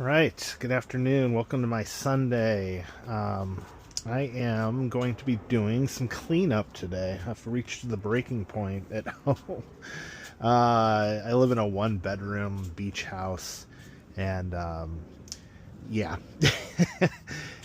Right, good afternoon. Welcome to my Sunday. I am going to be doing some cleanup today. I've reached the breaking point at home. I live in a one-bedroom beach house, and yeah,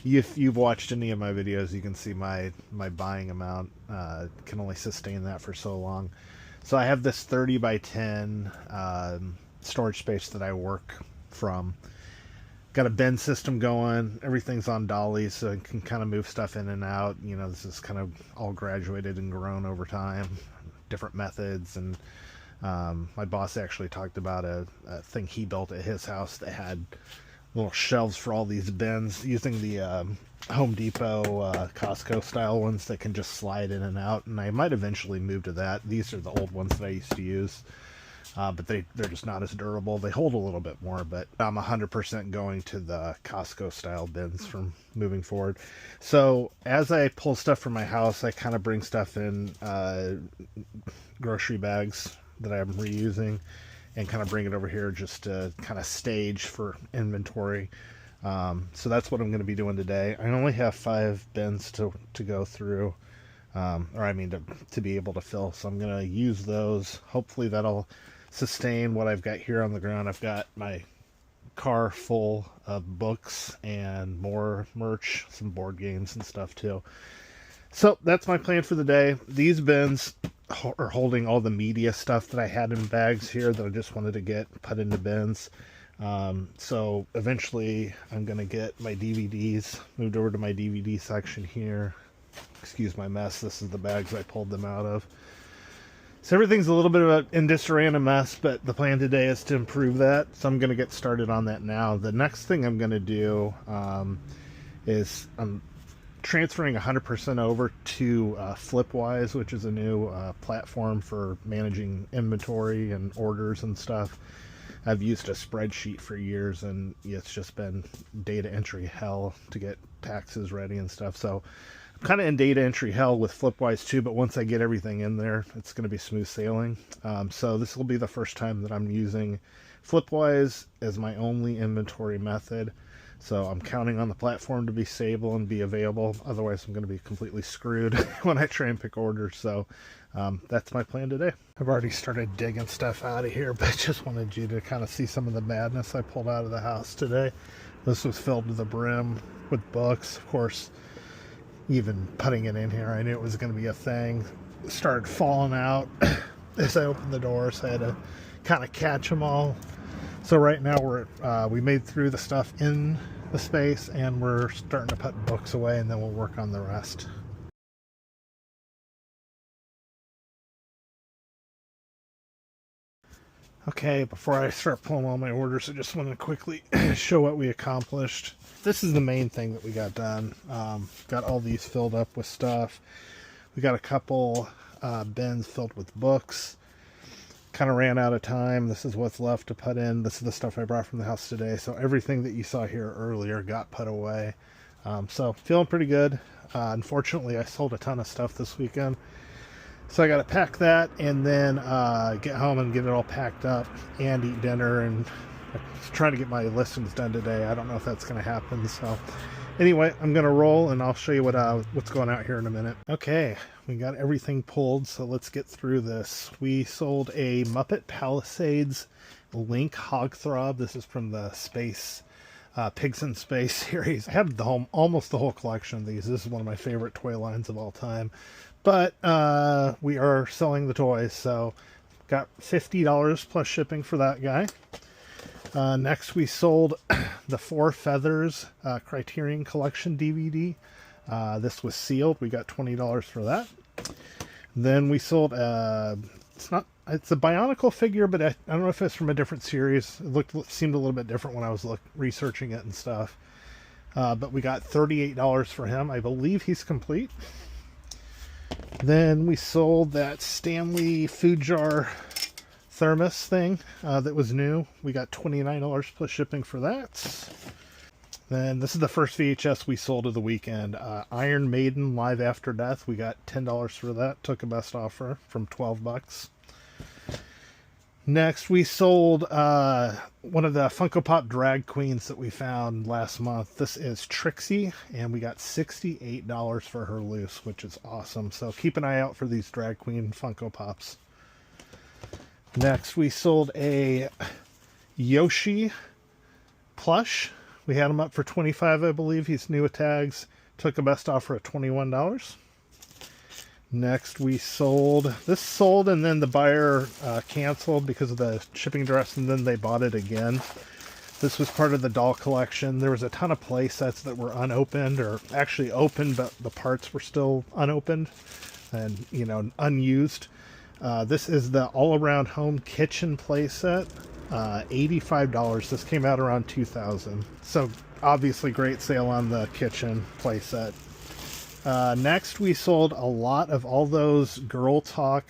if you've watched any of my videos, you can see my buying amount can only sustain that for so long. So I have this 30 by 10 storage space that I work from. Got a bin system going. Everything's on dollies, so I can kind of move stuff in and out. You know, this is kind of all graduated and grown over time, different methods. And my boss actually talked about a thing he built at his house that had little shelves for all these bins using the Home Depot, Costco style ones that can just slide in and out. And I might eventually move to that. These are the old ones that I used to use. But they're just not as durable. They hold a little bit more, but I'm 100% going to the Costco style bins from moving forward. So as I pull stuff from my house, I kind of bring stuff in grocery bags that I'm reusing and kind of bring it over here just to kind of stage for inventory. So that's what I'm going to be doing today. I only have 5 bins to go through, to be able to fill. So I'm going to use those. Hopefully that'll sustain what I've got here on the ground. I've got my car full of books and more merch, some board games and stuff too. So that's my plan for the day. These bins are holding all the media stuff that I had in bags here that I just wanted to get put into bins. So eventually I'm going to get my DVDs moved over to my DVD section here. Excuse my mess. This is the bags I pulled them out of. So everything's a little bit of in disarray and a mess, but the plan today is to improve that. So I'm going to get started on that now. The next thing I'm going to do is I'm transferring 100% over to Flipwise, which is a new platform for managing inventory and orders and stuff. I've used a spreadsheet for years, and it's just been data entry hell to get taxes ready and stuff. So I'm kind of in data entry hell with Flipwise too, but once I get everything in there, it's going to be smooth sailing. So this will be the first time that I'm using Flipwise as my only inventory method. So I'm counting on the platform to be stable and be available. Otherwise, I'm going to be completely screwed when I try and pick orders. So that's my plan today. I've already started digging stuff out of here, but just wanted you to kind of see some of the madness I pulled out of the house today. This was filled to the brim with books. Of course, even putting it in here, I knew it was going to be a thing. It started falling out as I opened the door, so I had to kind of catch them all. So right now we made through the stuff in the space, and we're starting to put books away, and then we'll work on the rest. Okay, before I start pulling all my orders, I just want to quickly show what we accomplished. This is the main thing that we got done. Got all these filled up with stuff. We got a couple bins filled with books. Kind of ran out of time. This is what's left to put in. This is the stuff I brought from the house today. So everything that you saw here earlier got put away. So feeling pretty good. Unfortunately, I sold a ton of stuff this weekend. So I got to pack that and then get home and get it all packed up and eat dinner, and trying to get my listings done today. I don't know if that's going to happen. So anyway, I'm going to roll, and I'll show you what's going out here in a minute. Okay, we got everything pulled, so let's get through this. We sold a Muppet Palisades Link Hogthrob. This is from the Pigs in Space series. I have almost the whole collection of these. This is one of my favorite toy lines of all time. But we are selling the toys, so got $50 plus shipping for that guy. Next, we sold the Four Feathers Criterion Collection DVD. This was sealed. We got $20 for that. Then we sold it's a Bionicle figure, but I don't know if it's from a different series. It seemed a little bit different when I was researching it and stuff. But we got $38 for him. I believe he's complete. Then we sold that Stanley food jar thermos thing that was new. We got $29 plus shipping for that. Then this is the first VHS we sold of the weekend. Iron Maiden Live After Death. We got $10 for that. Took a best offer from $12. Next, we sold one of the Funko Pop drag queens that we found last month. This is Trixie, and we got $68 for her loose, which is awesome. So keep an eye out for these drag queen Funko Pops. Next, we sold a Yoshi plush. We had him up for $25, I believe. He's new with tags. Took a best offer at $21. Next, we sold, this sold and then the buyer canceled because of the shipping address, and then they bought it again. This was part of the doll collection. There was a ton of play sets that were unopened, or actually opened, but the parts were still unopened and, you know, unused. This is the all-around home kitchen play set, $85. This came out around 2000. So obviously great sale on the kitchen play set. Next, we sold a lot of all those Girl Talk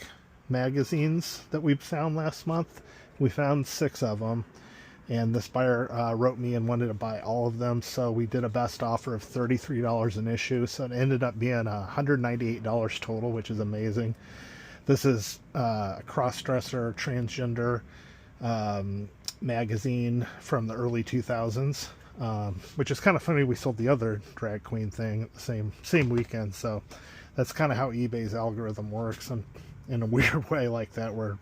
magazines that we found last month. We found 6 of them, and this buyer wrote me and wanted to buy all of them, so we did a best offer of $33 an issue, so it ended up being $198 total, which is amazing. This is a cross-dresser, transgender magazine from the early 2000s. Which is kind of funny. We sold the other drag queen thing at the same weekend, so that's kind of how eBay's algorithm works, and in a weird way like that, where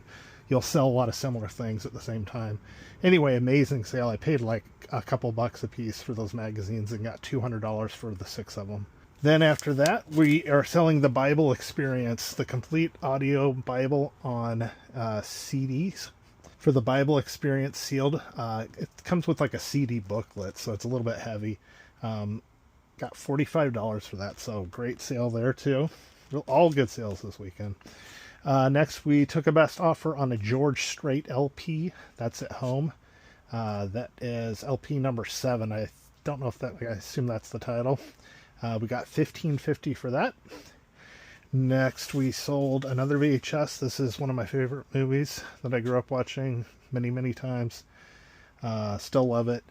you'll sell a lot of similar things at the same time. Anyway, amazing sale. I paid like a couple bucks a piece for those magazines and got $200 for the 6 of them. Then after that, we are selling the Bible Experience, the complete audio Bible on CDs. For the Bible Experience sealed, it comes with like a CD booklet, so it's a little bit heavy. Got $45 for that, so great sale there too. All good sales this weekend. Next, we took a best offer on a George Strait LP. That's at home. That is LP number 7. I don't know if that, I assume that's the title. We got $15.50 for that. Next, we sold another VHS. This is one of my favorite movies that I grew up watching many, many times. Still love it.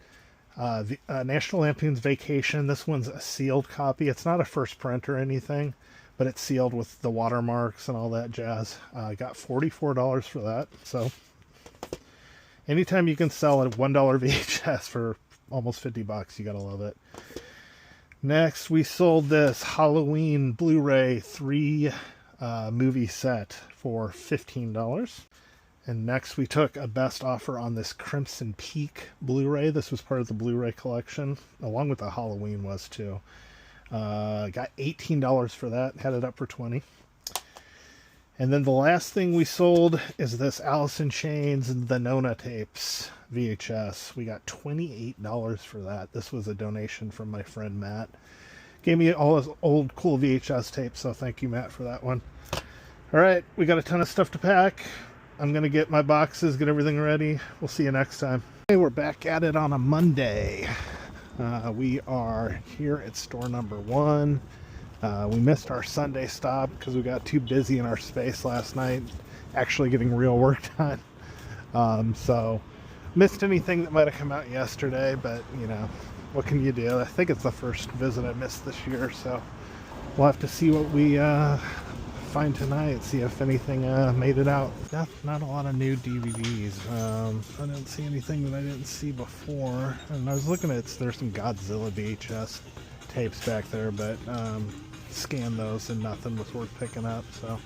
National Lampoon's Vacation. This one's a sealed copy. It's not a first print or anything, but it's sealed with the watermarks and all that jazz. I got $44 for that. So anytime you can sell a $1 VHS for almost 50 bucks, you gotta love it. Next, we sold this Halloween Blu-ray 3 movie set for $15. And next, we took a best offer on this Crimson Peak Blu-ray. This was part of the Blu-ray collection, along with the Halloween was too. Got $18 for that, had it up for $20. And then the last thing we sold is this Alice in Chains The Nona Tapes VHS. We got $28 for that. This was a donation from my friend Matt. Gave me all his old cool VHS tapes, so thank you, Matt, for that one. All right, we got a ton of stuff to pack. I'm going to get my boxes, get everything ready. We'll see you next time. Okay, we're back at it on a Monday. We are here at store number 1. We missed our Sunday stop because we got too busy in our space last night, actually getting real work done. So missed anything that might have come out yesterday, but you know, what can you do? I think it's the first visit I missed this year, so we'll have to see what we find tonight, see if anything made it out. Not a lot of new DVDs. I didn't see anything that I didn't see before, and I was looking at, there's some Godzilla VHS tapes back there, but scanned those and nothing was worth picking up, so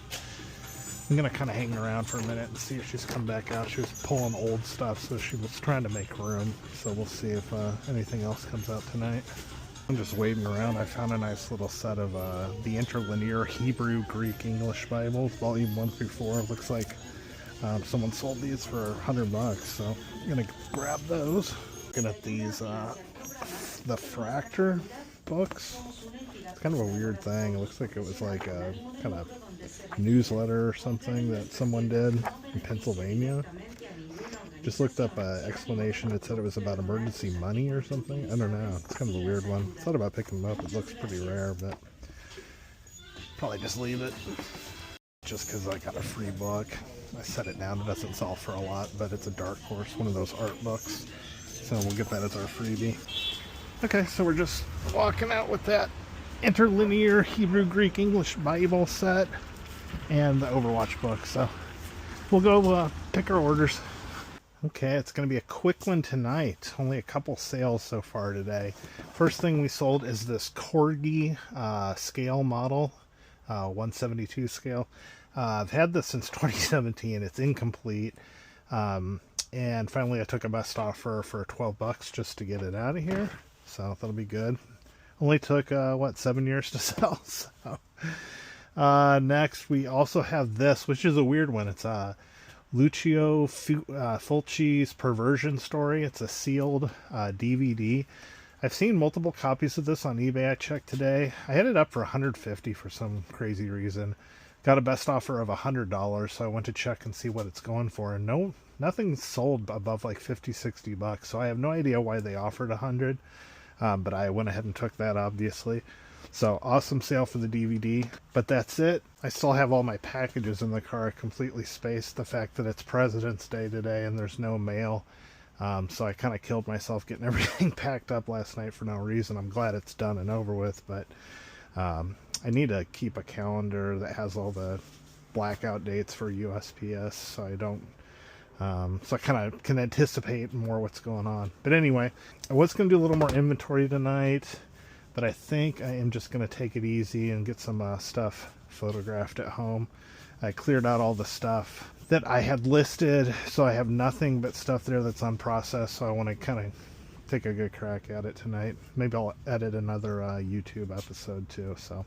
I'm gonna kind of hang around for a minute and see if she's come back out. She was pulling old stuff, so she was trying to make room, so we'll see if anything else comes out tonight. I'm just waiting around. I found a nice little set of the interlinear Hebrew, Greek, English Bibles, volume 1 through 4. It looks like someone sold these for $100, so I'm gonna grab those. Looking at these, the Fractor books. It's kind of a weird thing. It looks like it was like a kind of newsletter or something that someone did in Pennsylvania. Just looked up an explanation. It said it was about emergency money or something. I don't know. It's kind of a weird one. I thought about picking them up. It looks pretty rare, but probably just leave it. Just because I got a free book. I set it down. It doesn't sell for a lot, but it's a Dark Horse, one of those art books. So we'll get that as our freebie. Okay, so we're just walking out with that interlinear Hebrew, Greek, English Bible set and the Overwatch book. So we'll go pick our orders. Okay, it's going to be a quick one tonight. Only a couple sales so far today. First thing we sold is this Corgi scale model, 172 scale. I've had this since 2017. It's incomplete. And finally I took a best offer for 12 bucks just to get it out of here. So that'll be good. Only took, 7 years to sell. So next we also have this, which is a weird one. It's Lucio Fulci's Perversion Story. It's a sealed DVD. I've seen multiple copies of this on eBay. I checked today. I had it up for $150 for some crazy reason. Got a best offer of $100, so I went to check and see what it's going for, and nothing's sold above like 50-60 bucks. So I have no idea why they offered $100, but I went ahead and took that, obviously. So awesome sale for the DVD, but that's it. I still have all my packages in the car completely spaced. The fact that it's President's Day today and there's no mail, so I kind of killed myself getting everything packed up last night for no reason. I'm glad it's done and over with, but I need to keep a calendar that has all the blackout dates for USPS, so I don't so I kind of can anticipate more what's going on. But anyway, I was going to do a little more inventory tonight, but I think I am just going to take it easy and get some stuff photographed at home. I cleared out all the stuff that I had listed, so I have nothing but stuff there that's unprocessed, so I want to kind of take a good crack at it tonight. Maybe I'll edit another YouTube episode too, so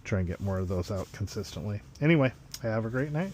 try and get more of those out consistently. Anyway, have a great night.